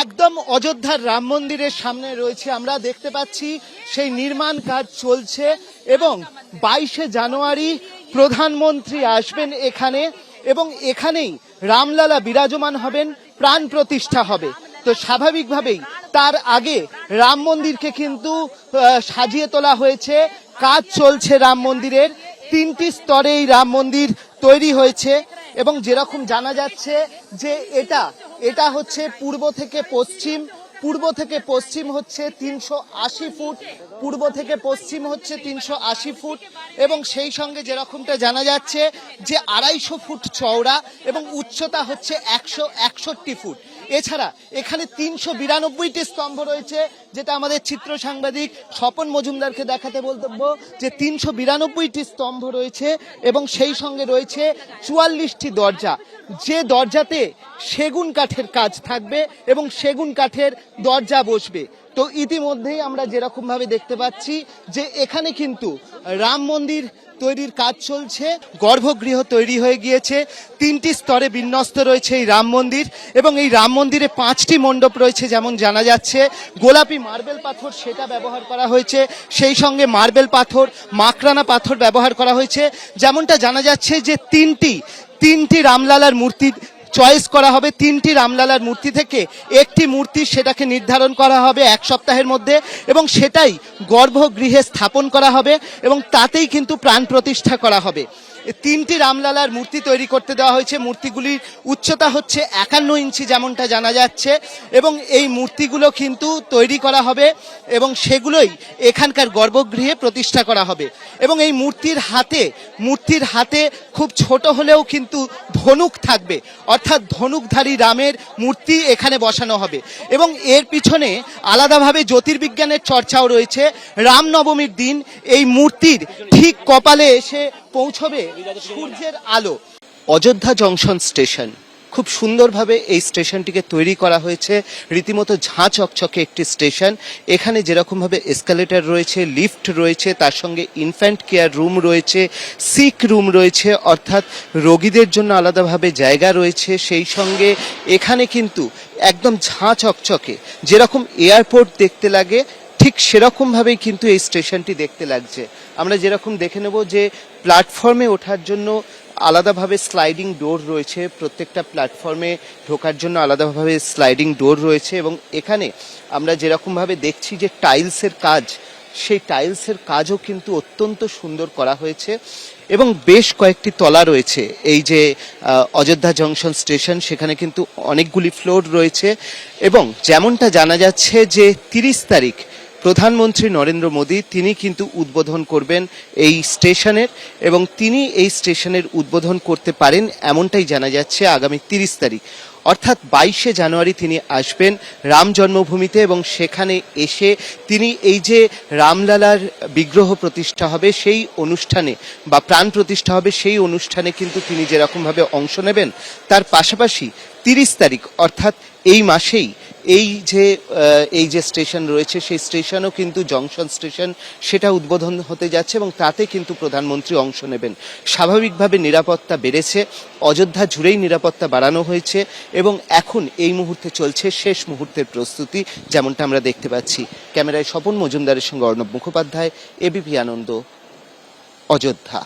একদম অযোধ্যার রাম মন্দিরের সামনে রয়েছে, আমরা দেখতে পাচ্ছি সেই নির্মাণ কাজ চলছে এবং 22শে জানুয়ারি প্রধানমন্ত্রী আসবেন এখানে এবং এখানেই রামলালা বিরাজমান হবেন, প্রাণ প্রতিষ্ঠা হবে। তো স্বাভাবিকভাবেই তার আগে রাম মন্দিরকে কিন্তু সাজিয়ে তোলা হয়েছে, কাজ চলছে রাম মন্দিরের। 3টি স্তরে এই রাম মন্দির তৈরি হয়েছে এবং যেরকম জানা যাচ্ছে যে এটা হচ্ছে পূর্ব থেকে পশ্চিম হচ্ছে 380 ফুট, পূর্ব থেকে পশ্চিম হচ্ছে 380 ফুট এবং সেই সঙ্গে যেরকমটা জানা যাচ্ছে যে 250 ফুট চওড়া এবং উচ্চতা হচ্ছে 161 ফুট। এছাড়া এখানে 392টি স্তম্ভ রয়েছে, যেটা আমাদের চিত্র সাংবাদিক স্বপন মজুমদারকে দেখাতে বলবো যে 392টি স্তম্ভ রয়েছে এবং সেই সঙ্গে রয়েছে 44টি দরজা, যে দরজাতে সেগুন কাঠের কাজ থাকবে এবং সেগুন কাঠের দরজা বসবে। তো ইতিমধ্যেই আমরা যেরকম ভাবে দেখতে পাচ্ছি যে এখানে কিন্তু রাম মন্দির তৈরির কাজ চলছে, গর্ভগৃহ তৈরি হয়ে গিয়েছে, 3টি স্তরে বিন্যস্ত রয়েছে এই রাম মন্দির এবং এই রাম মন্দিরে 5টি মণ্ডপ রয়েছে। যেমন জানা যাচ্ছে গোলাপি মার্বেল পাথর সেটা ব্যবহার করা হয়েছে, সেই সঙ্গে মার্বেল পাথর, মাকড়ানা পাথর ব্যবহার করা হয়েছে। যেমনটা জানা যাচ্ছে যে তিনটি রামলালার মূর্তি চয়েস করা হবে, 3টি রামলালার মূর্তি থেকে একটি মূর্তি সেটাকে নির্ধারণ করা হবে 1 সপ্তাহের মধ্যে এবং সেটাই গর্ভগৃহে স্থাপন করা হবে এবং তাতেই কিন্তু প্রাণ প্রতিষ্ঠা করা হবে। 3টি রামলালার মূর্তি তৈরি করতে দেওয়া হয়েছে, মূর্তিগুলির উচ্চতা হচ্ছে 51 ইঞ্চি যেমনটা জানা যাচ্ছে এবং এই মূর্তিগুলো কিন্তু তৈরি করা হবে এবং সেগুলোই এখানকার গর্ভগৃহে প্রতিষ্ঠা করা হবে এবং এই মূর্তির হাতে খুব ছোট হলেও কিন্তু ধনুক থাকবে, অর্থাৎ ধনুকধারী রামের মূর্তি এখানে বসানো হবে এবং এর পিছনে আলাদাভাবে জ্যোতির্বিজ্ঞানের চর্চাও রয়েছে। রামনবমীর দিন এই মূর্তির ঠিক কপালে এসে পৌঁছবে সূর্যের আলো। অযোধ্যা জংশন স্টেশন, খুব সুন্দরভাবে এই স্টেশনটিকে তৈরি করা হয়েছে, রীতিমতো ঝাঁ চকচকে একটি স্টেশন। এখানে যেরকমভাবে এসকালেটর রয়েছে, লিফট রয়েছে, তার সঙ্গে ইনফ্যান্ট কেয়ার রুম রয়েছে, সিক রুম রয়েছে, অর্থাৎ রোগীদের জন্য আলাদাভাবে জায়গা রয়েছে। সেই সঙ্গে এখানে কিন্তু একদম ঝাঁ চকচকে যেরকম এয়ারপোর্ট দেখতে লাগে ঠিক সেরকমভাবেই কিন্তু এই স্টেশনটি দেখতে লাগছে। আমরা যেরকম দেখে নেব যে প্ল্যাটফর্মে ওঠার জন্য আলাদাভাবে স্লাইডিং ডোর রয়েছে, প্রত্যেকটা প্ল্যাটফর্মে ঢোকার জন্য আলাদাভাবে স্লাইডিং ডোর রয়েছে এবং এখানে আমরা যেরকমভাবে দেখছি যে টাইলসের কাজ, সেই টাইলসের কাজও কিন্তু অত্যন্ত সুন্দর করা হয়েছে এবং বেশ কয়েকটি তলা রয়েছে। এই যে অযোধ্যা জংশন স্টেশন, সেখানে কিন্তু অনেকগুলি ফ্লোর রয়েছে এবং যেমনটা জানা যাচ্ছে যে 30 তারিখ প্রধানমন্ত্রী নরেন্দ্র মোদী তিনি কিন্তু উদ্বোধন করবেন এই স্টেশনের এবং তিনি এই স্টেশনের উদ্বোধন করতে পারেন এমনটাই জানা যাচ্ছে আগামী 30 তারিখ, অর্থাৎ 22শে জানুয়ারি তিনি আসবেন রাম জন্মভূমিতে এবং সেখানে এসে তিনি এই যে রামলালার বিগ্রহ প্রতিষ্ঠা হবে সেই অনুষ্ঠানে বা প্রাণ প্রতিষ্ঠা হবে সেই অনুষ্ঠানে কিন্তু তিনি যেরকমভাবে অংশ নেবেন, তার পাশাপাশি 30 তারিখ অর্থাৎ এই মাসেই এই যে স্টেশন রয়েছে সেই স্টেশনও কিন্তু জংশন স্টেশন, সেটা উদ্বোধন হতে যাচ্ছে এবং তাতে কিন্তু প্রধানমন্ত্রী অংশ নেবেন। স্বাভাবিকভাবে নিরাপত্তা বেড়েছে, অযোধ্যা জুড়েই নিরাপত্তা বাড়ানো হয়েছে এবং এখন এই মুহূর্তে চলছে শেষ মুহূর্তের প্রস্তুতি, যেমনটা আমরা দেখতে পাচ্ছি। ক্যামেরায় স্বপন মজুমদারের সঙ্গে অর্ণব মুখোপাধ্যায়, এবিপি আনন্দ, অযোধ্যা।